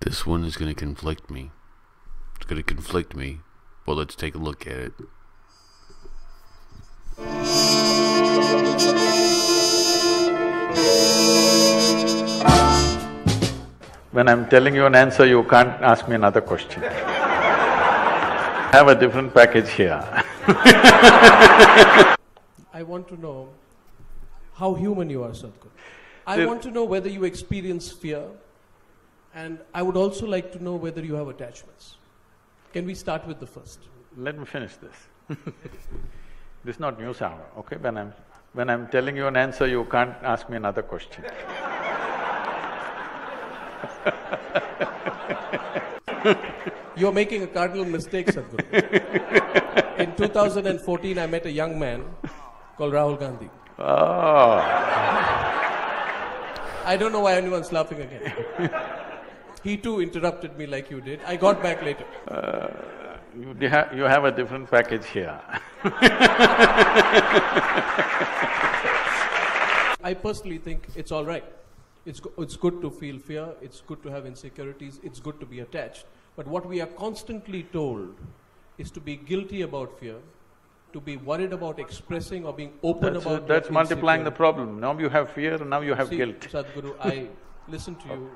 This one is going to conflict me. It's going to conflict me. Well, let's take a look at it. When I'm telling you an answer, you can't ask me another question. I have a different package here. I want to know how human you are, Sadhguru. I want to know whether you experience fear, and I would also like to know whether you have attachments. Can we start with the first? Let me finish this. This is not news hour, okay? When I'm telling you an answer, you can't ask me another question. You're making a cardinal mistake, Sadhguru. In 2014, I met a young man called Rahul Gandhi. Oh. I don't know why anyone's laughing again. He too interrupted me like you did. I got back later. You have a different package here. I personally think it's all right. It's good to feel fear, it's good to have insecurities, it's good to be attached. But what we are constantly told is to be guilty about fear, to be worried about expressing or being open about That's multiplying the problem. Now you have fear, now you have guilt. Sadhguru, I listen to you.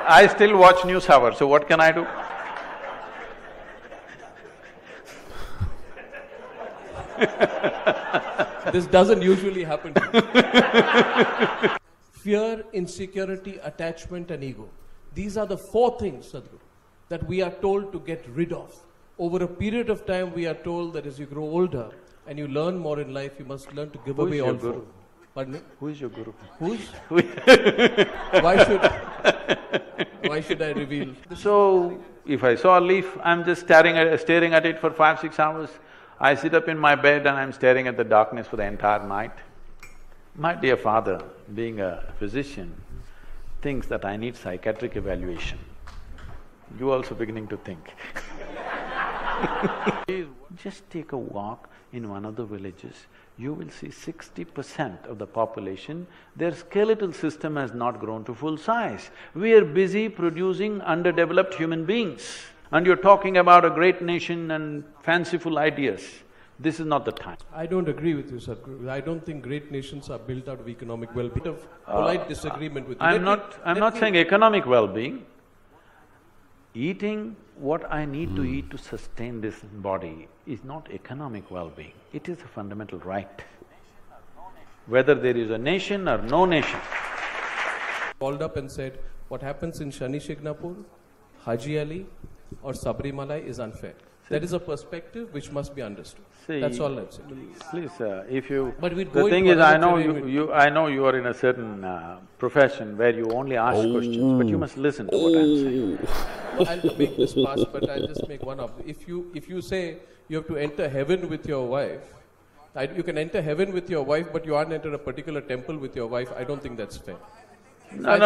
I still watch news hour, so what can I do? This doesn't usually happen to me. Fear, insecurity, attachment and ego. These are the four things, Sadhguru, that we are told to get rid of. Over a period of time, we are told that as you grow older and you learn more in life, you must learn to give away all four. Pardon me? Who is your guru? Who's? Why should I reveal? So, if I saw a leaf, I'm just staring at it for 5–6 hours. I sit up in my bed and I'm staring at the darkness for the entire night. My dear father, being a physician, thinks that I need psychiatric evaluation. You also beginning to think. Just take a walk in one of the villages, you will see 60% of the population, their skeletal system has not grown to full size. We are busy producing underdeveloped human beings. And you're talking about a great nation and fanciful ideas. This is not the time. I don't agree with you, Sadhguru. I don't think great nations are built out of economic well-being. Bit of polite disagreement with you. I'm not saying economic well-being. Eating what I need to eat to sustain this body is not economic well-being. It is a fundamental right. Whether there is a nation or no nation. Called up and said, what happens in Shani Shignapur, Haji Ali or Sabrimala is unfair. That is a perspective which must be understood. See, that's all I'm saying. Please, if you… But the thing is, I know you are in a certain profession where you only ask questions, but you must listen to what I'm saying. No, I'll make this fast, but I'll just make one up. If you say you have to enter heaven with your wife, you can enter heaven with your wife, but you aren't enter a particular temple with your wife, I don't think that's fair. No. I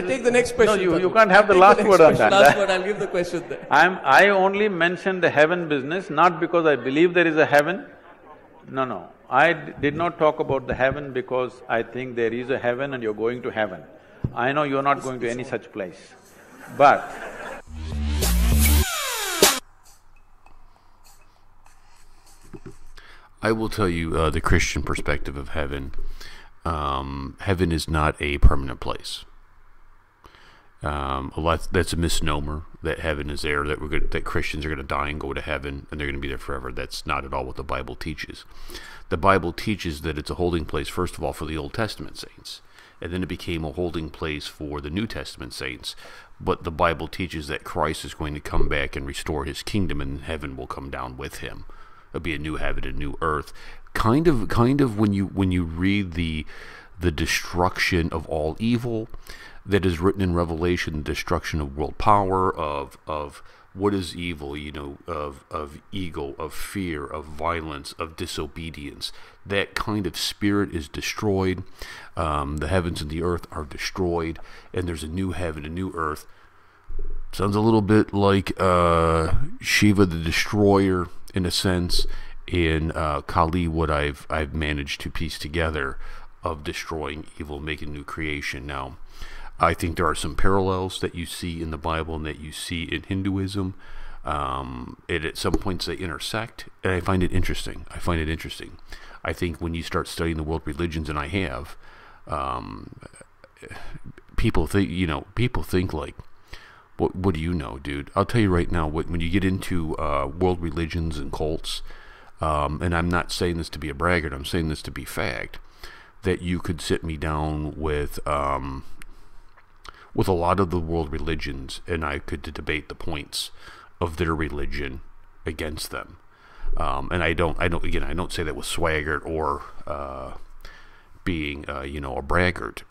take the next question. No, you can't have the last word on that. Last word, I'll give the question there. I only mentioned the heaven business, not because I believe there is a heaven. No. I did not talk about the heaven because I think there is a heaven and you're going to heaven. I know you're not going to any such place. But I will tell you the Christian perspective of heaven. Heaven is not a permanent place. That's a misnomer that heaven is there, that Christians are going to die and go to heaven and they're going to be there forever. That's not at all what the Bible teaches. The Bible teaches that it's a holding place, first of all, for the Old Testament saints, and then it became a holding place for the New Testament saints. But the Bible teaches that Christ is going to come back and restore his kingdom, and heaven will come down with him. It'll be a new heaven and new earth. Kind of when you read the destruction of all evil that is written in Revelation, the destruction of world power, of what is evil, of ego, of fear, of violence, of disobedience. That kind of spirit is destroyed. The heavens and the earth are destroyed, and there's a new heaven, a new earth. Sounds a little bit like Shiva the Destroyer in a sense, in Kali, what I've managed to piece together of destroying evil, making new creation. Now, I think there are some parallels that you see in the Bible and that you see in Hinduism. At some points they intersect, and I find it interesting. I think when you start studying the world religions, and I have, people think like, what do you know, dude? I'll tell you right now, when you get into world religions and cults, and I'm not saying this to be a braggart, I'm saying this to be fact, that you could sit me down with a lot of the world religions, and I could debate the points of their religion against them. And I don't say that with swagger or being a braggart.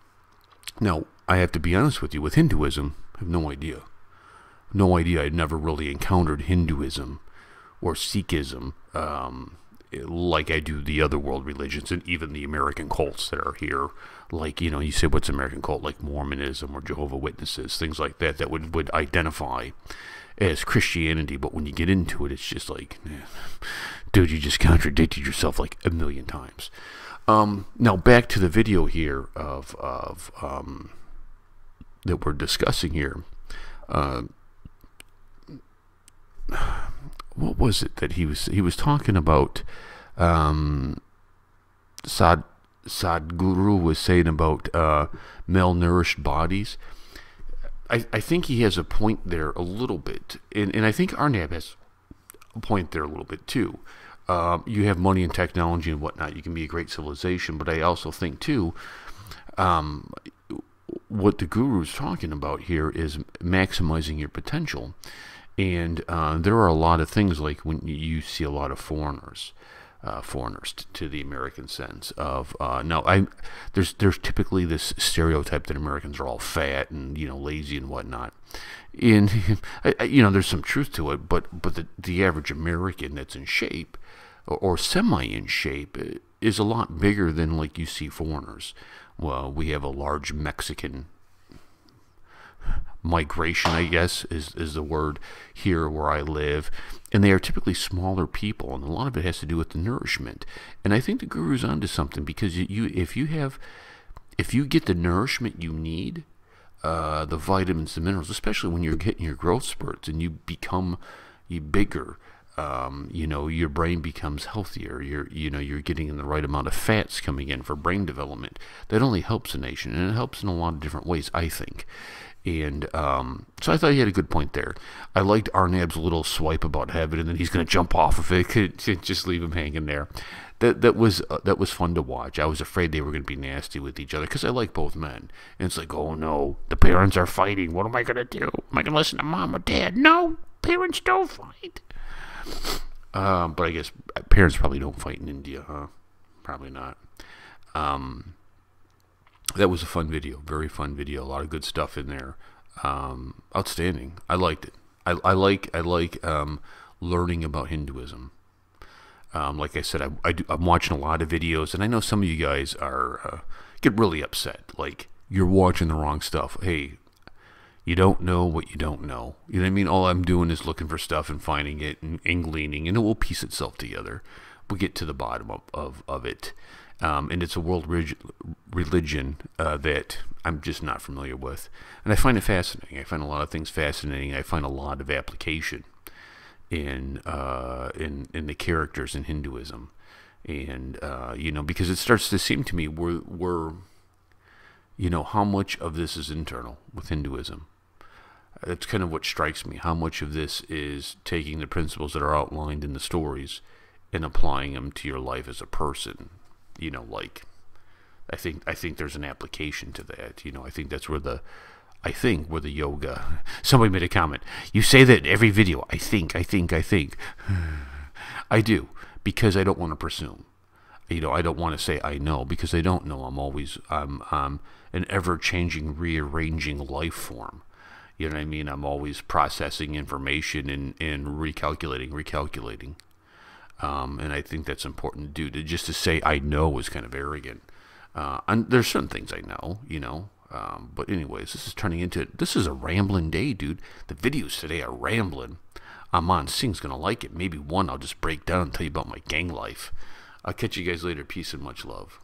Now, I have to be honest with you, with Hinduism, I have no idea. I'd never really encountered Hinduism or Sikhism like I do the other world religions, and even the American cults that are here. Like, you say, what's American cult? Like Mormonism or Jehovah's Witnesses, things like that, that would identify as Christianity. But when you get into it, it's just like, dude, you just contradicted yourself like a million times. Now back to the video here of that we're discussing here. What was it that he was talking about? Sadhguru was saying about malnourished bodies. I think he has a point there a little bit, and I think Arnab has a point there a little bit too. You have money and technology and whatnot, you can be a great civilization, but I also think too, what the guru is talking about here is maximizing your potential. And there are a lot of things, like when you see a lot of foreigners to the American sense of there's typically this stereotype that Americans are all fat and lazy and whatnot, and there's some truth to it, but the average American that's in shape or semi in shape is a lot bigger than like you see foreigners. Well, we have a large Mexican migration, I guess is the word here where I live, and they are typically smaller people, and a lot of it has to do with the nourishment. And I think the guru's onto something, because if you get the nourishment you need, the vitamins, the minerals, especially when you're getting your growth spurts and you become bigger, your brain becomes healthier. You're getting in the right amount of fats coming in for brain development. That only helps a nation, and it helps in a lot of different ways, I think. And so I thought he had a good point there. I liked Arnab's little swipe about heaven, and then he's going to jump off of it. Could just leave him hanging there. That was fun to watch. I was afraid they were going to be nasty with each other, because I like both men. And it's like, oh no, the parents are fighting. What am I going to do? Am I going to listen to mom or dad? No, parents don't fight. But I guess parents probably don't fight in India, huh? Probably not. That was a fun video, very fun video. A lot of good stuff in there. Outstanding. I liked it. I like learning about Hinduism. Like I said, I'm watching a lot of videos, and I know some of you guys are get really upset. Like, you're watching the wrong stuff. Hey, you don't know what you don't know. You know what I mean? All I'm doing is looking for stuff and finding it and gleaning, and it will piece itself together. We'll get to the bottom of it. And it's a world religion that I'm just not familiar with. And I find it fascinating. I find a lot of things fascinating. I find a lot of application in the characters in Hinduism. And, because it starts to seem to me we're how much of this is internal with Hinduism. That's kind of what strikes me. How much of this is taking the principles that are outlined in the stories and applying them to your life as a person. I think there's an application to that. I think that's where the yoga. Somebody made a comment. You say that in every video. I think. I do, because I don't want to presume. I don't want to say I know, because I don't know. I'm an ever-changing, rearranging life form. You know what I mean? I'm always processing information and recalculating. And I think that's important to do. Just to say I know is kind of arrogant. And there's certain things I know, but anyways, this is a rambling day, dude. The videos today are rambling. Aman Singh's going to like it. Maybe one I'll just break down and tell you about my gang life. I'll catch you guys later. Peace and much love.